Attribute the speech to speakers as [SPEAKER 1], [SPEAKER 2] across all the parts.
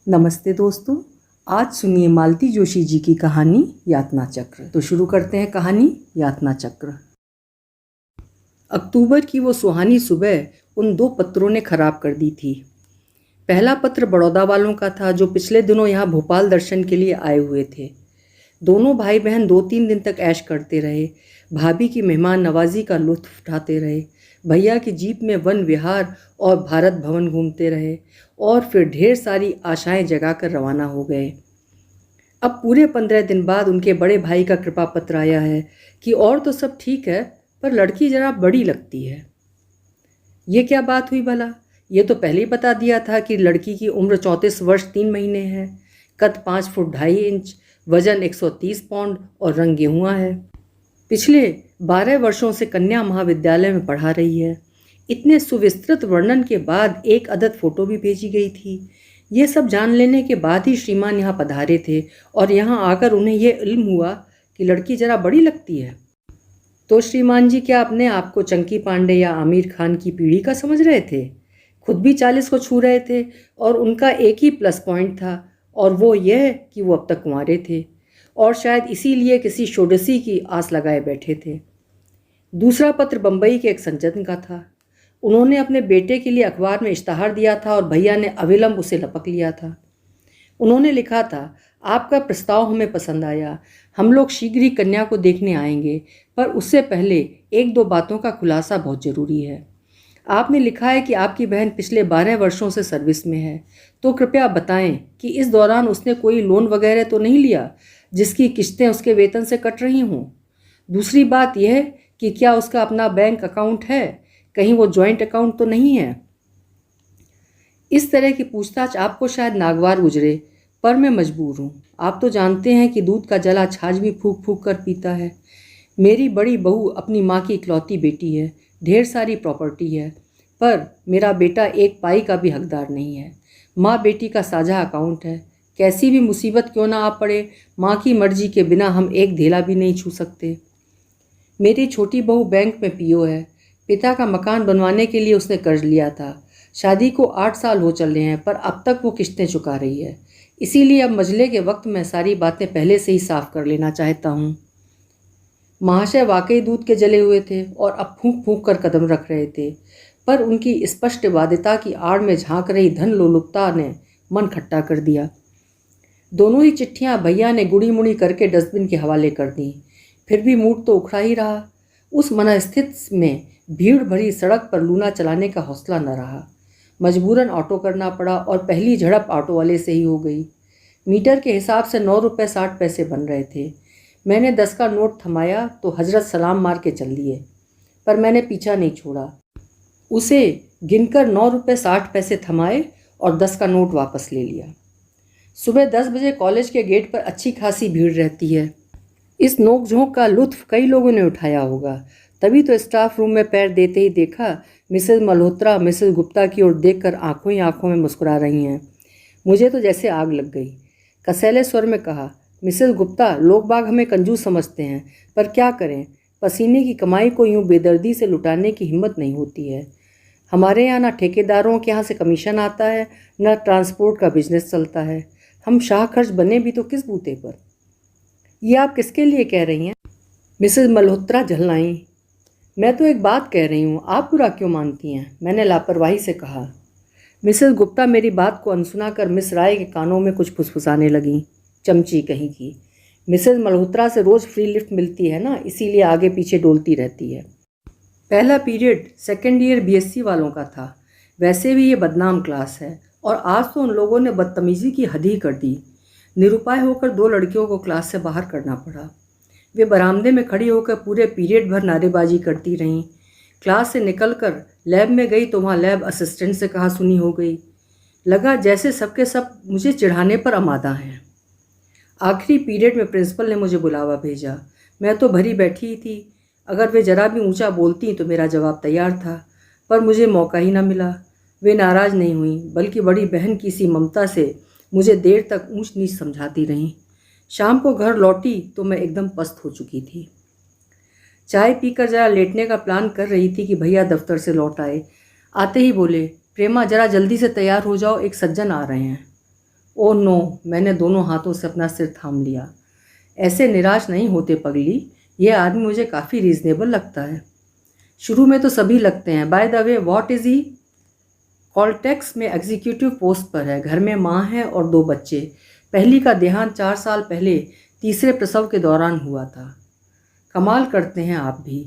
[SPEAKER 1] नमस्ते दोस्तों, आज सुनिए मालती जोशी जी की कहानी यातना चक्र। तो शुरू करते हैं कहानी यातना चक्र। अक्टूबर की वो सुहानी सुबह उन 2 पत्रों ने खराब कर दी थी। पहला पत्र बड़ौदा वालों का था, जो पिछले दिनों यहाँ भोपाल दर्शन के लिए आए हुए थे। दोनों भाई बहन 2-3 दिन तक ऐश करते रहे, भाभी की मेहमान नवाजी का लुत्फ उठाते रहे, भैया की जीप में वन विहार और भारत भवन घूमते रहे और फिर ढेर सारी आशाएं जगाकर रवाना हो गए। अब पूरे 15 दिन बाद उनके बड़े भाई का कृपा पत्र आया है कि और तो सब ठीक है, पर लड़की जरा बड़ी लगती है। ये क्या बात हुई भला? ये तो पहले ही बता दिया था कि लड़की की उम्र 34 वर्ष 3 महीने है, कद 5 फुट 2.5 इंच, वजन 130 पाउंड और रंग गेहुआ है। पिछले 12 वर्षों से कन्या महाविद्यालय में पढ़ा रही है। इतने सुविस्तृत वर्णन के बाद एक अदद फोटो भी भेजी गई थी। ये सब जान लेने के बाद ही श्रीमान यहाँ पधारे थे और यहाँ आकर उन्हें यह इल्म हुआ कि लड़की जरा बड़ी लगती है। तो श्रीमान जी क्या अपने आप को चंकी पांडे या आमिर खान की पीढ़ी का समझ रहे थे? खुद भी 40 को छू रहे थे और उनका एक ही प्लस पॉइंट था, और वो यह कि वो अब तक कुंवारे थे और शायद इसीलिए किसी षोडशी की आस लगाए बैठे थे। दूसरा पत्र बम्बई के एक सज्जन का था। उन्होंने अपने बेटे के लिए अखबार में इश्तहार दिया था और भैया ने अविलंब उसे लपक लिया था। उन्होंने लिखा था, आपका प्रस्ताव हमें पसंद आया, हम लोग शीघ्र ही कन्या को देखने आएंगे, पर उससे पहले 1-2 बातों का खुलासा बहुत ज़रूरी है। आपने लिखा है कि आपकी बहन पिछले 12 वर्षों से सर्विस में है, तो कृपया बताएं कि इस दौरान उसने कोई लोन वगैरह तो नहीं लिया जिसकी किस्तें उसके वेतन से कट रही हों। दूसरी बात यह कि क्या उसका अपना बैंक अकाउंट है, कहीं वो जॉइंट अकाउंट तो नहीं है। इस तरह की पूछताछ आपको शायद नागवार गुजरे, पर मैं मजबूर हूँ। आप तो जानते हैं कि दूध का जला छाछ भी फूंक फूंक कर पीता है। मेरी बड़ी बहू अपनी माँ की इकलौती बेटी है, ढेर सारी प्रॉपर्टी है, पर मेरा बेटा एक पाई का भी हकदार नहीं है। माँ बेटी का साझा अकाउंट है। कैसी भी मुसीबत क्यों ना आ पड़े, माँ की मर्जी के बिना हम एक धेला भी नहीं छू सकते। मेरी छोटी बहू बैंक में पीओ है। पिता का मकान बनवाने के लिए उसने कर्ज लिया था। शादी को 8 साल हो चले हैं, पर अब तक वो किस्तें चुका रही है। इसीलिए अब मजले के वक्त मैं सारी बातें पहले से ही साफ कर लेना चाहता हूँ। महाशय वाकई दूध के जले हुए थे और अब फूंक फूंक कर कदम रख रहे थे, पर उनकी स्पष्ट वादिता की आड़ में झांक रही धन लोलुपता ने मन खट्टा कर दिया। दोनों ही चिट्ठियां भैया ने गुड़ी मुड़ी करके डस्टबिन के हवाले कर दी। फिर भी मूड तो उखड़ा ही रहा। उस मनस्थिति में भीड़ भरी सड़क पर लूना चलाने का हौसला न रहा। मजबूरन ऑटो करना पड़ा और पहली झड़प ऑटो वाले से ही हो गई। मीटर के हिसाब से 9 रुपये 60 पैसे बन रहे थे। मैंने 10 का नोट थमाया तो हजरत सलाम मार के चल दिए, पर मैंने पीछा नहीं छोड़ा। उसे गिनकर 9 रुपये 60 पैसे थमाए और 10 का नोट वापस ले लिया। सुबह 10 बजे कॉलेज के गेट पर अच्छी खासी भीड़ रहती है। इस नोकझोंक का लुत्फ कई लोगों ने उठाया होगा। तभी तो स्टाफ रूम में पैर देते ही देखा मिसेज मल्होत्रा मिसेज गुप्ता की ओर देखकर आंखों ही आंखों में मुस्कुरा रही हैं। मुझे तो जैसे आग लग गई। कसैले स्वर में कहा, मिसेज गुप्ता, लोग बाग हमें कंजूस समझते हैं, पर क्या करें, पसीने की कमाई को यूं बेदर्दी से लुटाने की हिम्मत नहीं होती है। हमारे यहाँ ना ठेकेदारों के यहाँ से कमीशन आता है, न ट्रांसपोर्ट का बिजनेस चलता है। हम शाह खर्च बने भी तो किस बूते पर। ये आप किसके लिए कह रही हैं? मिसेज मल्होत्रा झल्लाईं। मैं तो एक बात कह रही हूँ, आप बुरा क्यों मानती हैं? मैंने लापरवाही से कहा। मिसेज गुप्ता मेरी बात को अनसुना कर मिस राय के कानों में कुछ फुसफुसाने लगीं। चमची कहीं की। मिसेज मल्होत्रा से रोज़ फ्री लिफ्ट मिलती है ना, इसीलिए आगे पीछे डोलती रहती है। पहला पीरियड सेकेंड ईयर बीएससी वालों का था। वैसे भी ये बदनाम क्लास है, और आज तो उन लोगों ने बदतमीज़ी की हद ही कर दी। निरुपाय होकर 2 लड़कियों को क्लास से बाहर करना पड़ा। वे बरामदे में खड़ी होकर पूरे पीरियड भर नारेबाजी करती रहीं। क्लास से निकलकर लैब में गई तो वहाँ लैब असिस्टेंट से कहा सुनी हो गई। लगा जैसे सबके सब मुझे चिढ़ाने पर आमादा हैं। आखिरी पीरियड में प्रिंसिपल ने मुझे बुलावा भेजा। मैं तो भरी बैठी ही थी। अगर वे जरा भी ऊंचा बोलती तो मेरा जवाब तैयार था, पर मुझे मौका ही ना मिला। वे नाराज़ नहीं हुई, बल्कि बड़ी बहन की सी ममता से मुझे देर तक ऊंच नीच समझाती रहीं। शाम को घर लौटी तो मैं एकदम पस्त हो चुकी थी। चाय पीकर जरा लेटने का प्लान कर रही थी कि भैया दफ्तर से लौट आए। आते ही बोले, प्रेमा जरा जल्दी से तैयार हो जाओ, एक सज्जन आ रहे हैं। ओह नो, मैंने दोनों हाथों से अपना सिर थाम लिया। ऐसे निराश नहीं होते पगली, ये आदमी मुझे काफ़ी रीजनेबल लगता है। शुरू में तो सभी लगते हैं। By the way, what is he? Caltex में एग्जीक्यूटिव पोस्ट पर है, घर में माँ है और 2 बच्चे। पहली का देहांत 4 साल पहले तीसरे प्रसव के दौरान हुआ था। कमाल करते हैं आप भी,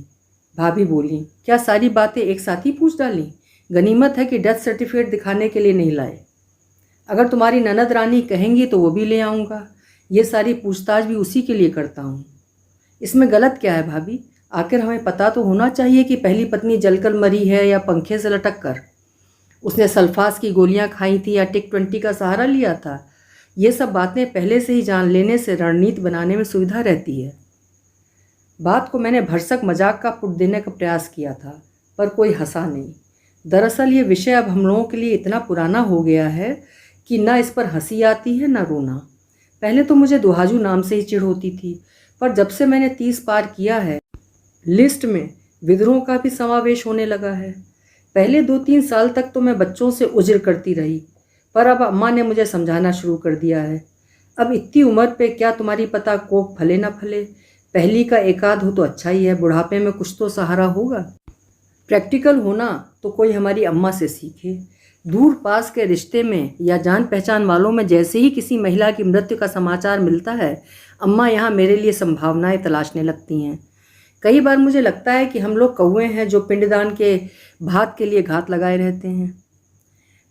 [SPEAKER 1] भाभी बोली। क्या सारी बातें एक साथ ही पूछ डाली? गनीमत है कि डेथ सर्टिफिकेट दिखाने के लिए नहीं लाए। अगर तुम्हारी ननद रानी कहेंगी तो वो भी ले आऊँगा। ये सारी पूछताछ भी उसी के लिए करता हूँ। इसमें गलत क्या है भाभी? आखिर हमें पता तो होना चाहिए कि पहली पत्नी जलकर मरी है या पंखे से लटक कर। उसने सल्फास की गोलियां खाई थी या टिक 20 का सहारा लिया था। ये सब बातें पहले से ही जान लेने से रणनीति बनाने में सुविधा रहती है। बात को मैंने भरसक मजाक का पुट देने का प्रयास किया था, पर कोई हंसा नहीं। दरअसल ये विषय अब हम लोगों के लिए इतना पुराना हो गया है कि ना इस पर हंसी आती है ना रोना। पहले तो मुझे दुहाजू नाम से ही चिढ़ होती थी, पर जब से मैंने 30 पार किया है, लिस्ट में विद्रोह का भी समावेश होने लगा है। पहले 2-3 साल तक तो मैं बच्चों से उज्र करती रही, पर अब अम्मा ने मुझे समझाना शुरू कर दिया है। अब इतनी उम्र पे क्या तुम्हारी पता कोक फले ना फले। पहली का एकाध हो तो अच्छा ही है, बुढ़ापे में कुछ तो सहारा होगा। प्रैक्टिकल होना तो कोई हमारी अम्मा से सीखे। दूर पास के रिश्ते में या जान पहचान वालों में जैसे ही किसी महिला की मृत्यु का समाचार मिलता है, अम्मा यहाँ मेरे लिए संभावनाएं तलाशने लगती हैं। कई बार मुझे लगता है कि हम लोग कौवे हैं जो पिंडदान के भात के लिए घात लगाए रहते हैं।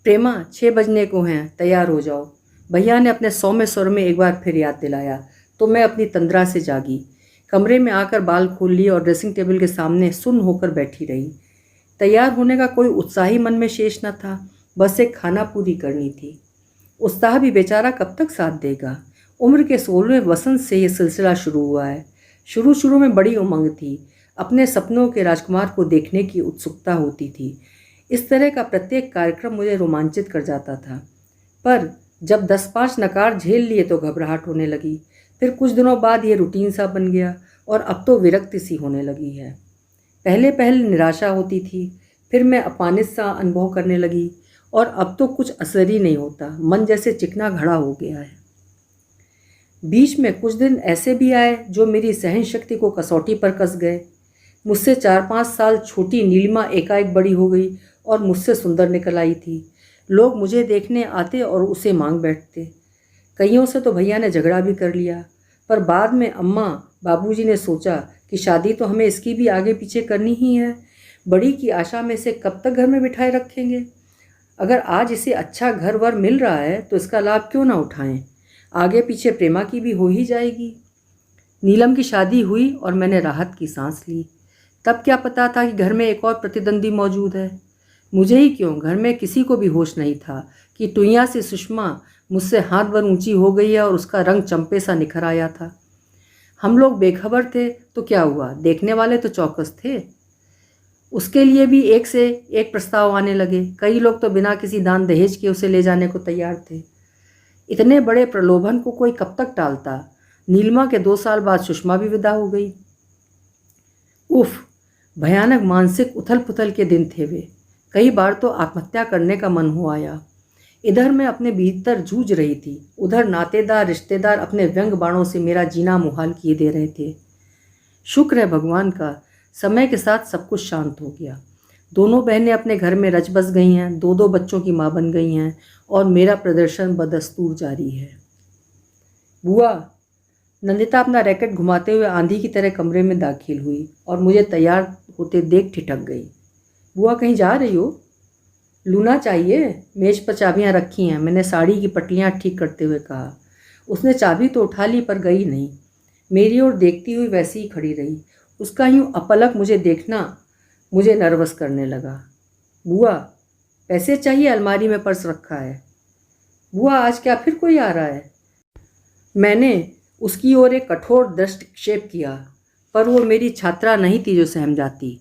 [SPEAKER 1] प्रेमा, 6 बजने को हैं, तैयार हो जाओ, भैया ने अपने सौम्य स्वर में एक बार फिर याद दिलाया। तो मैं अपनी तंद्रा से जागी, कमरे में आकर बाल खोल लिए और ड्रेसिंग टेबल के सामने सुन्न होकर बैठी रही। तैयार होने का कोई उत्साह ही मन में शेष न था, बस एक खाना पूरी करनी थी। उत्साह भी बेचारा कब तक साथ देगा। उम्र के 16वें वसंत से यह सिलसिला शुरू हुआ है। शुरू में बड़ी उमंग थी, अपने सपनों के राजकुमार को देखने की उत्सुकता होती थी। इस तरह का प्रत्येक कार्यक्रम मुझे रोमांचित कर जाता था, पर जब 10-5 नकार झेल लिए तो घबराहट होने लगी। फिर कुछ दिनों बाद ये रूटीन सा बन गया और अब तो विरक्ति सी होने लगी है। पहले निराशा होती थी, फिर मैं अपमानित सा अनुभव करने लगी और अब तो कुछ असर ही नहीं होता, मन जैसे चिकना घड़ा हो गया है। बीच में कुछ दिन ऐसे भी आए जो मेरी सहन शक्ति को कसौटी पर कस गए। मुझसे 4-5 साल छोटी नीलिमा एकाएक बड़ी हो गई और मुझसे सुंदर निकल आई थी। लोग मुझे देखने आते और उसे मांग बैठते। कईयों से तो भैया ने झगड़ा भी कर लिया, पर बाद में अम्मा बाबूजी ने सोचा कि शादी तो हमें इसकी भी आगे पीछे करनी ही है। बड़ी की आशा में इसे कब तक घर में बिठाए रखेंगे। अगर आज इसे अच्छा घर वर मिल रहा है तो इसका लाभ क्यों ना उठाएं। आगे पीछे प्रेमा की भी हो ही जाएगी। नीलम की शादी हुई और मैंने राहत की सांस ली। तब क्या पता था कि घर में एक और प्रतिद्वंदी मौजूद है। मुझे ही क्यों, घर में किसी को भी होश नहीं था कि टुइयां से सुषमा मुझसे हाथ भर ऊंची हो गई है और उसका रंग चंपे सा निखर आया था। हम लोग बेखबर थे तो क्या हुआ, देखने वाले तो चौकस थे। उसके लिए भी एक से एक प्रस्ताव आने लगे। कई लोग तो बिना किसी दान दहेज के उसे ले जाने को तैयार थे। इतने बड़े प्रलोभन को कोई कब तक टालता। नीलिमा के 2 साल बाद सुषमा भी विदा हो गई। उफ, भयानक मानसिक उथल पुथल के दिन थे वे। कई बार तो आत्महत्या करने का मन हो आया। इधर मैं अपने भीतर जूझ रही थी, उधर नातेदार रिश्तेदार अपने व्यंग बाणों से मेरा जीना मुहाल किए दे रहे थे। शुक्र है भगवान का, समय के साथ सब कुछ शांत हो गया। दोनों बहनें अपने घर में रच बस गई हैं, 2-2 बच्चों की माँ बन गई हैं और मेरा प्रदर्शन बदस्तूर जारी है। बुआ, नंदिता अपना रैकेट घुमाते हुए आंधी की तरह कमरे में दाखिल हुई और मुझे तैयार होते देख ठिठक गई। बुआ, कहीं जा रही हो? लूना चाहिए, मेज पर चाबियां रखी हैं, मैंने साड़ी की पटलियां ठीक करते हुए कहा। उसने चाबी तो उठा ली पर गई नहीं, मेरी ओर देखती हुई वैसी ही खड़ी रही। उसका यूं अपलक मुझे देखना मुझे नर्वस करने लगा। बुआ, पैसे चाहिए? अलमारी में पर्स रखा है। बुआ, आज क्या फिर कोई आ रहा है? मैंने उसकी ओर एक कठोर दृष्टिक्षेप किया, पर वो मेरी छात्रा नहीं थी जो सहम जाती।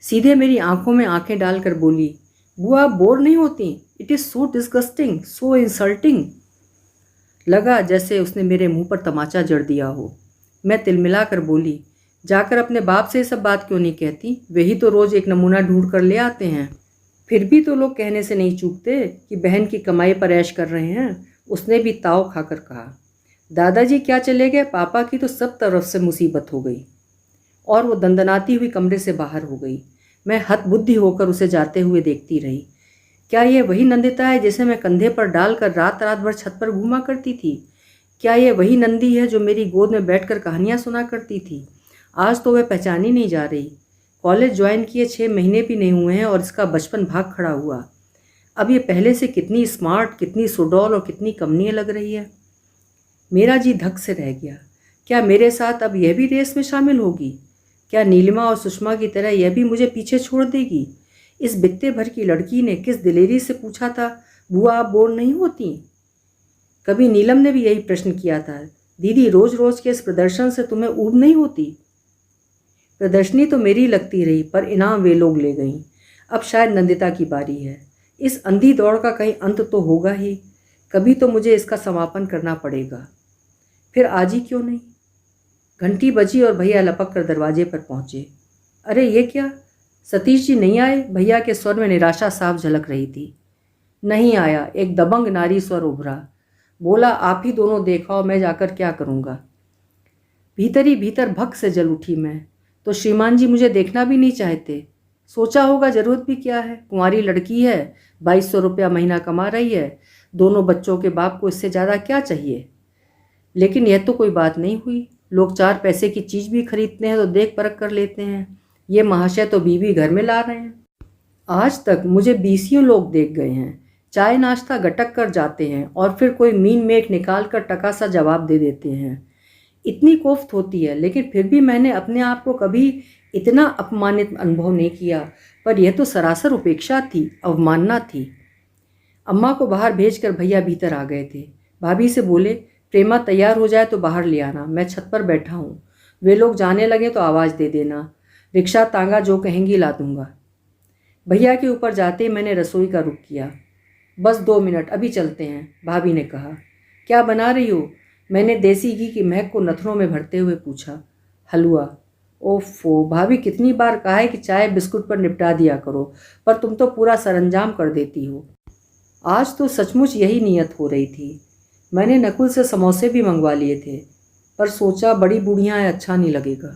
[SPEAKER 1] सीधे मेरी आंखों में आंखें डालकर बोली, बुआ बोर नहीं होती? It is so disgusting, so insulting. लगा जैसे उसने मेरे मुंह पर तमाचा जड़ दिया हो। मैं तिलमिला कर बोली, जाकर अपने बाप से सब बात क्यों नहीं कहती? वही तो रोज़ एक नमूना ढूंढ कर ले आते हैं। फिर भी तो लोग कहने से नहीं चूकते कि बहन की कमाई पर ऐश कर रहे हैं। उसने भी ताव खाकर कहा। दादाजी क्या चले गए, पापा की तो सब तरफ से मुसीबत हो गई। और वो दंदनाती हुई कमरे से बाहर हो गई। मैं हतबुद्धि होकर उसे जाते हुए देखती रही। क्या ये वही नंदिता है जिसे मैं कंधे पर डालकर रात रात भर छत पर घूमा करती थी? क्या ये वही नंदी है जो मेरी गोद में बैठकर कहानियाँ सुना करती थी? आज तो वह पहचानी नहीं जा रही। कॉलेज ज्वाइन किए 6 महीने भी नहीं हुए हैं और इसका बचपन भाग खड़ा हुआ। अब ये पहले से कितनी स्मार्ट, कितनी सुडौल और कितनी कमनीय लग रही है। मेरा जी धक से रह गया। क्या मेरे साथ अब यह भी रेस में शामिल होगी? क्या नीलिमा और सुषमा की तरह यह भी मुझे पीछे छोड़ देगी? इस बित्ते भर की लड़की ने किस दिलेरी से पूछा था, बुआ आप बोर नहीं होती? कभी नीलम ने भी यही प्रश्न किया था, दीदी रोज रोज के इस प्रदर्शन से तुम्हें ऊब नहीं होती? प्रदर्शनी तो मेरी लगती रही, पर इनाम वे लोग ले गईं। अब शायद नंदिता की बारी है। इस अंधी दौड़ का कहीं अंत तो होगा ही। कभी तो मुझे इसका समापन करना पड़ेगा। फिर आज ही क्यों नहीं? घंटी बजी और भैया लपक कर दरवाजे पर पहुंचे। अरे ये क्या, सतीश जी नहीं आए? भैया के स्वर में निराशा साफ झलक रही थी। नहीं आया, एक दबंग नारी स्वर उभरा। बोला, आप ही दोनों देखाओ, मैं जाकर क्या करूँगा। भीतर ही भीतर भक से जल उठी मैं। तो श्रीमान जी मुझे देखना भी नहीं चाहते? सोचा होगा ज़रूरत भी क्या है, कुंवारी लड़की है, 2200 रुपया महीना कमा रही है, दोनों बच्चों के बाप को इससे ज़्यादा क्या चाहिए। लेकिन यह तो कोई बात नहीं हुई। लोग 4 पैसे की चीज़ भी खरीदते हैं तो देख परख कर लेते हैं। ये महाशय तो बीवी घर में ला रहे हैं। आज तक मुझे 20 लोग देख गए हैं। चाय नाश्ता गटक कर जाते हैं और फिर कोई मीन मेट निकाल कर टका सा जवाब दे देते हैं। इतनी कोफ्त होती है, लेकिन फिर भी मैंने अपने आप को कभी इतना अपमानित अनुभव नहीं किया। पर यह तो सरासर उपेक्षा थी, अवमानना थी। अम्मा को बाहर भेजकर भैया भीतर आ गए थे। भाभी से बोले, प्रेमा तैयार हो जाए तो बाहर ले आना, मैं छत पर बैठा हूँ। वे लोग जाने लगे तो आवाज़ दे देना। रिक्शा तांगा जो कहेंगी ला दूंगा। भैया के ऊपर जाते ही मैंने रसोई का रुख किया। बस 2 मिनट, अभी चलते हैं, भाभी ने कहा। क्या बना रही हो? मैंने देसी घी की महक को नथनों में भरते हुए पूछा। हलवा। ओफो, भाभी कितनी बार कहा है कि चाय बिस्कुट पर निपटा दिया करो, पर तुम तो पूरा सरंजाम कर देती हो। आज तो सचमुच यही नियत हो रही थी। मैंने नकुल से समोसे भी मंगवा लिए थे, पर सोचा बड़ी बुढ़ियाँ हैं, अच्छा नहीं लगेगा।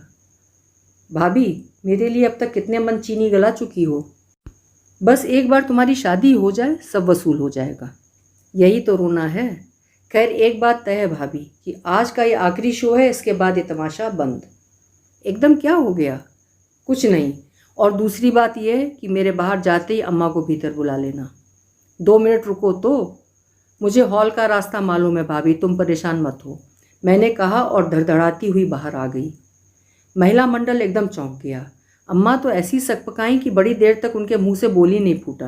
[SPEAKER 1] भाभी, मेरे लिए अब तक कितने मन चीनी गला चुकी हो। बस एक बार तुम्हारी शादी हो जाए, सब वसूल हो जाएगा। यही तो रोना है। खैर एक बात तय है भाभी कि आज का ये आखिरी शो है, इसके बाद ये तमाशा बंद। एकदम क्या हो गया? कुछ नहीं। और दूसरी बात यह है कि मेरे बाहर जाते ही अम्मा को भीतर बुला लेना। 2 मिनट रुको तो। मुझे हॉल का रास्ता मालूम है भाभी, तुम परेशान मत हो, मैंने कहा और धड़धड़ाती हुई बाहर आ गई। महिला मंडल एकदम चौंक गया। अम्मा तो ऐसी सकपकाई कि बड़ी देर तक उनके मुंह से बोली नहीं फूटा।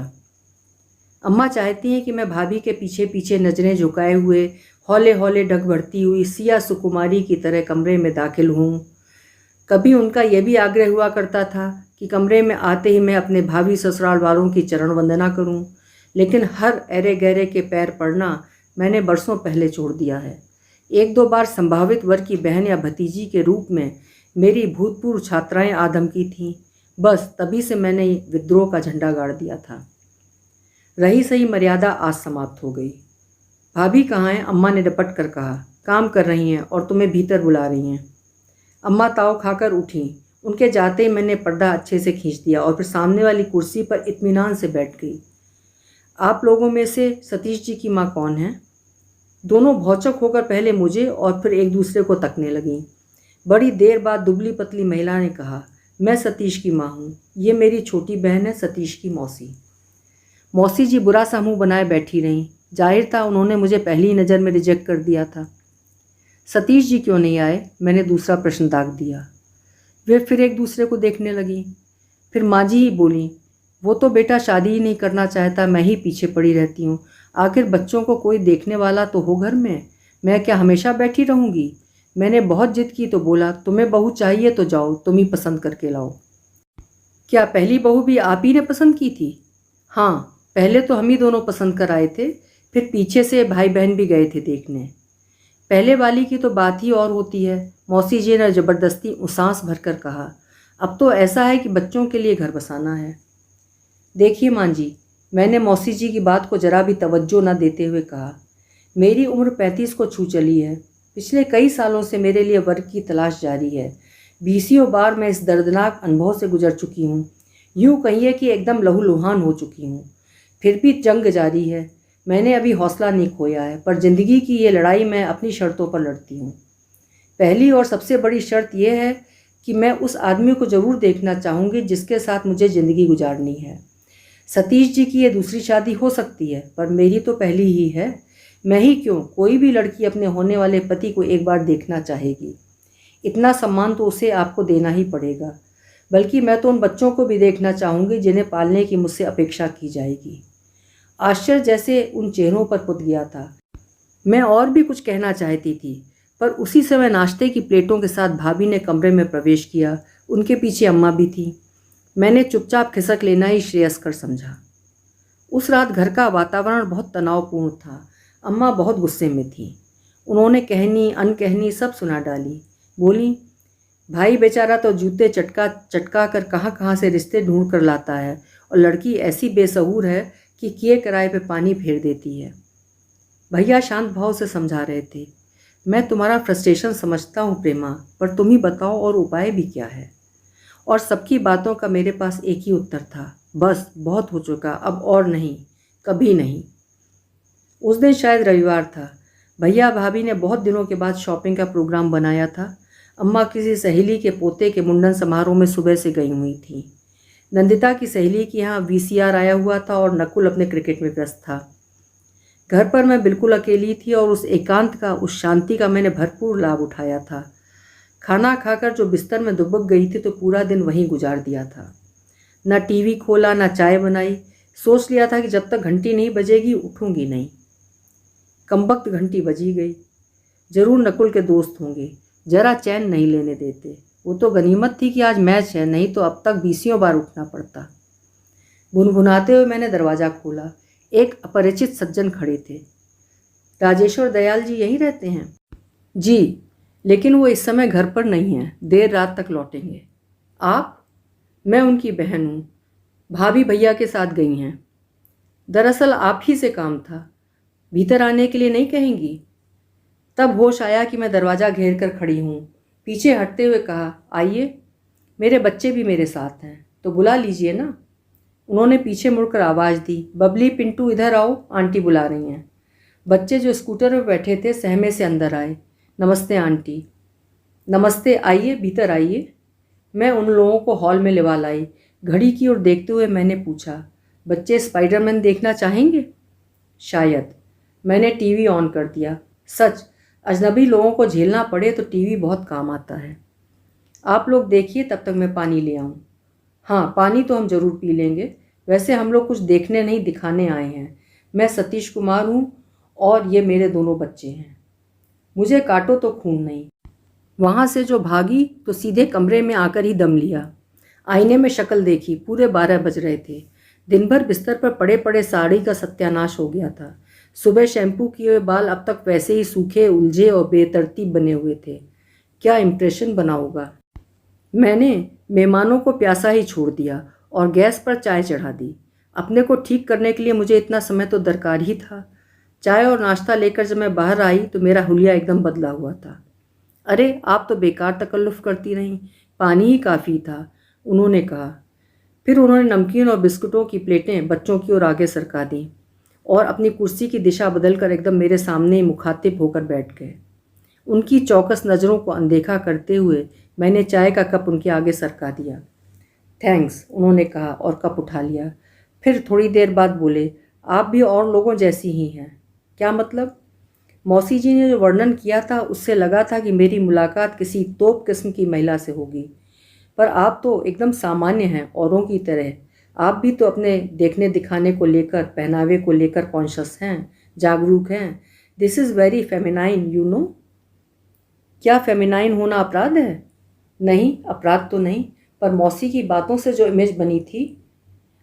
[SPEAKER 1] अम्मा चाहती हैं कि मैं भाभी के पीछे पीछे नजरें झुकाए हुए हौले हौले ढक बढ़ती हुई सिया सुकुमारी की तरह कमरे में दाखिल हूँ। कभी उनका यह भी आग्रह हुआ करता था कि कमरे में आते ही मैं अपने भाभी ससुराल वालों की चरण वंदना करूँ, लेकिन हर अरे गहरे के पैर पड़ना मैंने बरसों पहले छोड़ दिया है। 1-2 बार संभावित वर की बहन या भतीजी के रूप में मेरी भूतपूर्व छात्राएं आदम की थीं, बस तभी से मैंने विद्रोह का झंडा गाड़ दिया था। रही सही मर्यादा आज समाप्त हो गई। भाभी कहाँ हैं? अम्मा ने डपट कर कहा। काम कर रही हैं और तुम्हें भीतर बुला रही हैं। अम्मा ताव खाकर उठीं। उनके जाते ही मैंने पर्दा अच्छे से खींच दिया और फिर सामने वाली कुर्सी पर इत्मीनान से बैठ गई। आप लोगों में से सतीश जी की माँ कौन है? दोनों भौचक होकर पहले मुझे और फिर एक दूसरे को तकने लगीं। बड़ी देर बाद दुबली पतली महिला ने कहा, मैं सतीश की माँ हूँ, ये मेरी छोटी बहन है, सतीश की मौसी। मौसी जी बुरा सा मुँह बनाए बैठी रहीं। जाहिर था उन्होंने मुझे पहली नज़र में रिजेक्ट कर दिया था। सतीश जी क्यों नहीं आए? मैंने दूसरा प्रश्न दाग दिया। वे फिर एक दूसरे को देखने लगी। फिर माँ जी ही बोली, वो तो बेटा शादी ही नहीं करना चाहता, मैं ही पीछे पड़ी रहती हूँ। आखिर बच्चों को कोई देखने वाला तो हो घर में, मैं क्या हमेशा बैठी रहूँगी? मैंने बहुत जिद की तो बोला, तुम्हें बहू चाहिए तो जाओ, तुम ही पसंद करके लाओ। क्या पहली बहू भी आप ही ने पसंद की थी? हाँ, पहले तो हम ही दोनों पसंद कर आए थे, फिर पीछे से भाई बहन भी गए थे देखने। पहले वाली की तो बात ही और होती है, मौसी जी ने ज़बरदस्ती सांस भरकर कहा। अब तो ऐसा है कि बच्चों के लिए घर बसाना है। देखिए माँ जी, मैंने मौसी जी की बात को जरा भी तवज्जो न देते हुए कहा, मेरी उम्र 35 को छू चली है। पिछले कई सालों से मेरे लिए वर्क की तलाश जारी है। बीसियों बार मैं इस दर्दनाक अनुभव से गुजर चुकी हूँ। यूँ कहिए कि एकदम लहूलुहान हो चुकी हूँ। फिर भी जंग जारी है। मैंने अभी हौसला नहीं खोया है, पर ज़िंदगी की ये लड़ाई मैं अपनी शर्तों पर लड़ती हूँ। पहली और सबसे बड़ी शर्त यह है कि मैं उस आदमी को ज़रूर देखना चाहूँगी जिसके साथ मुझे ज़िंदगी गुजारनी है। सतीश जी की ये दूसरी शादी हो सकती है, पर मेरी तो पहली ही है। मैं ही क्यों, कोई भी लड़की अपने होने वाले पति को एक बार देखना चाहेगी। इतना सम्मान तो उसे आपको देना ही पड़ेगा। बल्कि मैं तो उन बच्चों को भी देखना चाहूँगी जिन्हें पालने की मुझसे अपेक्षा की जाएगी। आश्चर्य जैसे उन चेहरों पर पुत गया था। मैं और भी कुछ कहना चाहती थी, पर उसी समय नाश्ते की प्लेटों के साथ भाभी ने कमरे में प्रवेश किया। उनके पीछे अम्मा भी थी। मैंने चुपचाप खिसक लेना ही श्रेयस्कर समझा। उस रात घर का वातावरण बहुत तनावपूर्ण था। अम्मा बहुत गुस्से में थी। उन्होंने कहनी अनकहनी सब सुना डाली। बोली, भाई बेचारा तो जूते चटका चटका कर कहाँ कहाँ से रिश्ते ढूंढ कर लाता है, और लड़की ऐसी बेसहूर है कि किए किराए पे पानी फेर देती है। भैया शांत भाव से समझा रहे थे। मैं तुम्हारा फ्रस्ट्रेशन समझता हूँ प्रेमा, पर तुम ही बताओ और उपाय भी क्या है। और सबकी बातों का मेरे पास एक ही उत्तर था, बस बहुत हो चुका, अब और नहीं, कभी नहीं। उस दिन शायद रविवार था। भैया भाभी ने बहुत दिनों के बाद शॉपिंग का प्रोग्राम बनाया था। अम्मा किसी सहेली के पोते के मुंडन समारोह में सुबह से गई हुई थी। नंदिता की सहेली के यहाँ वीसीआर आया हुआ था और नकुल अपने क्रिकेट में व्यस्त था। घर पर मैं बिल्कुल अकेली थी और उस एकांत का, उस शांति का मैंने भरपूर लाभ उठाया था। खाना खाकर जो बिस्तर में दुबक गई थी तो पूरा दिन वहीं गुजार दिया था। न टीवी खोला, न चाय बनाई। सोच लिया था कि जब तक घंटी नहीं बजेगी उठूंगी नहीं। कमबख्त घंटी बजी गई। जरूर नकुल के दोस्त होंगे, जरा चैन नहीं लेने देते। वो तो गनीमत थी कि आज मैच है, नहीं तो अब तक बीसियों बार उठना पड़ता। भुनभुनाते हुए मैंने दरवाज़ा खोला। एक अपरिचित सज्जन खड़े थे। राजेश्वर दयाल जी यहीं रहते हैं? जी, लेकिन वो इस समय घर पर नहीं हैं, देर रात तक लौटेंगे। आप? मैं उनकी बहन हूँ। भाभी भैया के साथ गई हैं। दरअसल आप ही से काम था। भीतर आने के लिए नहीं कहेंगी? तब होश आया कि मैं दरवाज़ा घेर कर खड़ी हूँ। पीछे हटते हुए कहा, आइए। मेरे बच्चे भी मेरे साथ हैं, तो बुला लीजिए ना। उन्होंने पीछे मुड़कर आवाज़ दी, बबली, पिंटू इधर आओ, आंटी बुला रही हैं। बच्चे जो स्कूटर पर बैठे थे सहमे से अंदर आए। नमस्ते आंटी। नमस्ते, आइए भीतर आइए। मैं उन लोगों को हॉल में लिवा लाई। घड़ी की ओर देखते हुए मैंने पूछा, बच्चे स्पाइडरमैन देखना चाहेंगे? शायद। मैंने टीवी ऑन कर दिया। सच, अजनबी लोगों को झेलना पड़े तो टीवी बहुत काम आता है। आप लोग देखिए, तब तक मैं पानी ले आऊँ। हाँ, पानी तो हम ज़रूर पी लेंगे। वैसे हम लोग कुछ देखने नहीं दिखाने आए हैं। मैं सतीश कुमार हूँ और ये मेरे दोनों बच्चे हैं। मुझे काटो तो खून नहीं। वहाँ से जो भागी तो सीधे कमरे में आकर ही दम लिया। आईने में शक्ल देखी, पूरे 12 बज रहे थे। दिन भर बिस्तर पर पड़े पड़े साड़ी का सत्यानाश हो गया था। सुबह शैम्पू किए हुए बाल अब तक वैसे ही सूखे, उलझे और बेतरतीब बने हुए थे। क्या इम्प्रेशन बना होगा। मैंने मेहमानों को प्यासा ही छोड़ दिया और गैस पर चाय चढ़ा दी। अपने को ठीक करने के लिए मुझे इतना समय तो दरकार ही था। चाय और नाश्ता लेकर जब मैं बाहर आई तो मेरा हुलिया एकदम बदला हुआ था। अरे, आप तो बेकार तकल्लुफ़ करती रहीं, पानी ही काफ़ी था, उन्होंने कहा। फिर उन्होंने नमकीन और बिस्कुटों की प्लेटें बच्चों की ओर आगे सरका दी और अपनी कुर्सी की दिशा बदलकर एकदम मेरे सामने मुखातिब होकर बैठ गए। उनकी चौकस नज़रों को अनदेखा करते हुए मैंने चाय का कप उनके आगे सरका दिया। थैंक्स, उन्होंने कहा और कप उठा लिया। फिर थोड़ी देर बाद बोले, आप भी और लोगों जैसी ही हैं। क्या मतलब? मौसी जी ने जो वर्णन किया था उससे लगा था कि मेरी मुलाकात किसी तोप किस्म की महिला से होगी, पर आप तो एकदम सामान्य हैं, औरों की तरह। आप भी तो अपने देखने दिखाने को लेकर, पहनावे को लेकर कॉन्शियस हैं, जागरूक हैं। This is very feminine, you know. क्या फेमिनाइन होना अपराध है? नहीं, अपराध तो नहीं, पर मौसी की बातों से जो इमेज बनी थी।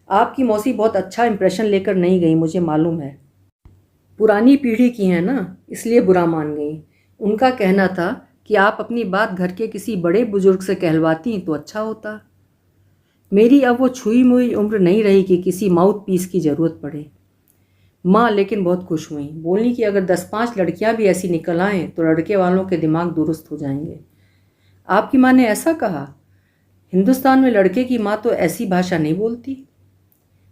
[SPEAKER 1] आपकी मौसी बहुत अच्छा इंप्रेशन लेकर नहीं गई, मुझे मालूम है। पुरानी पीढ़ी की हैं ना, इसलिए बुरा मान गई। उनका कहना था कि आप अपनी बात घर के किसी बड़े बुजुर्ग से कहलवाती तो अच्छा होता। मेरी अब वो छुई मुई उम्र नहीं रही कि किसी माउथ पीस की ज़रूरत पड़े। माँ लेकिन बहुत खुश हुई, बोली कि अगर 10-5 लड़कियां भी ऐसी निकल आएँ तो लड़के वालों के दिमाग दुरुस्त हो जाएंगे। आपकी माँ ने ऐसा कहा? हिंदुस्तान में लड़के की माँ तो ऐसी भाषा नहीं बोलती।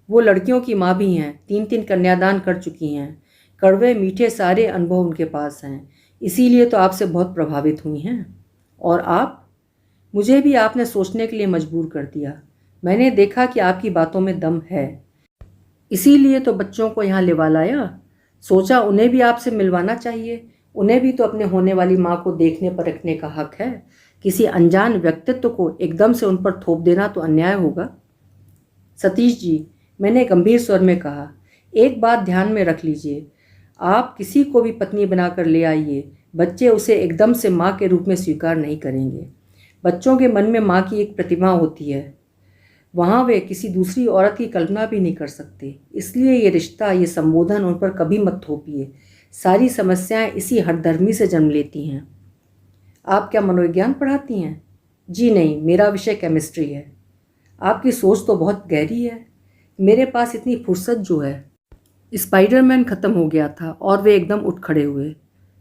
[SPEAKER 1] वो लड़कियों की माँ भी हैं, 3-3 कन्यादान कर चुकी हैं, कड़वे मीठे सारे अनुभव उनके पास हैं, इसीलिए तो आपसे बहुत प्रभावित हुई हैं। और आप? मुझे भी आपने सोचने के लिए मजबूर कर दिया। मैंने देखा कि आपकी बातों में दम है, इसीलिए तो बच्चों को यहाँ लेवा लाया। सोचा उन्हें भी आपसे मिलवाना चाहिए, उन्हें भी तो अपने होने वाली माँ को देखने परखने का हक है। किसी अनजान व्यक्तित्व को एकदम से उन पर थोप देना तो अन्याय होगा। सतीश जी, मैंने गंभीर स्वर में कहा, एक बात ध्यान में रख लीजिए, आप किसी को भी पत्नी बनाकर ले आइए, बच्चे उसे एकदम से माँ के रूप में स्वीकार नहीं करेंगे। बच्चों के मन में माँ की एक प्रतिमा होती है, वहाँ वे किसी दूसरी औरत की कल्पना भी नहीं कर सकते। इसलिए ये रिश्ता, ये संबोधन उन पर कभी मत थोपिए। सारी समस्याएं इसी हठधर्मी से जन्म लेती हैं। आप क्या मनोविज्ञान पढ़ाती हैं? जी नहीं, मेरा विषय केमिस्ट्री है। आपकी सोच तो बहुत गहरी है। मेरे पास इतनी फुर्सत जो है। स्पाइडरमैन ख़त्म हो गया था और वे एकदम उठ खड़े हुए।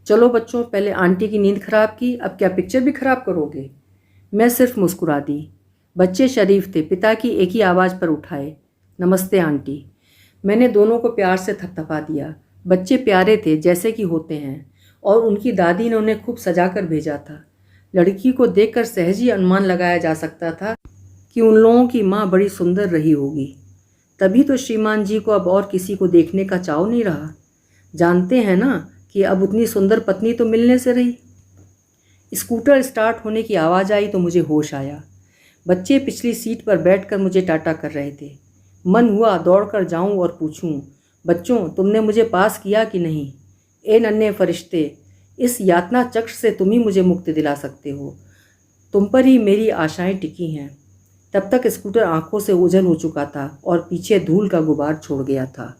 [SPEAKER 1] चलो बच्चों, पहले आंटी की नींद खराब की, अब क्या पिक्चर भी खराब करोगे? मैं सिर्फ मुस्कुरा दी। बच्चे शरीफ थे, पिता की एक ही आवाज़ पर उठाए, नमस्ते आंटी। मैंने दोनों को प्यार से थपथपा दिया। बच्चे प्यारे थे जैसे कि होते हैं, और उनकी दादी ने उन्हें खूब सजा कर भेजा था। लड़की को देखकर सहज ही अनुमान लगाया जा सकता था कि उन लोगों की माँ बड़ी सुंदर रही होगी। तभी तो श्रीमान जी को अब और किसी को देखने का चाव नहीं रहा। जानते हैं ना कि अब उतनी सुंदर पत्नी तो मिलने से रही। स्कूटर स्टार्ट होने की आवाज़ आई तो मुझे होश आया। बच्चे पिछली सीट पर बैठकर मुझे टाटा कर रहे थे। मन हुआ दौड़कर जाऊं और पूछूं, बच्चों तुमने मुझे पास किया कि नहीं? ए नन्हे फरिश्ते, इस यातना चक्र से तुम ही मुझे मुक्ति दिला सकते हो। तुम पर ही मेरी आशाएं टिकी हैं। तब तक स्कूटर आंखों से ओझल हो चुका था और पीछे धूल का गुबार छोड़ गया था।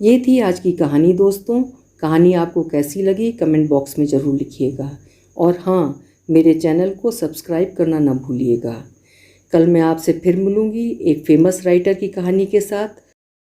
[SPEAKER 1] ये थी आज की कहानी दोस्तों। कहानी आपको कैसी लगी कमेंट बॉक्स में ज़रूर लिखिएगा। और हाँ, मेरे चैनल को सब्सक्राइब करना न भूलिएगा। कल मैं आपसे फिर मिलूँगी एक फेमस राइटर की कहानी के साथ।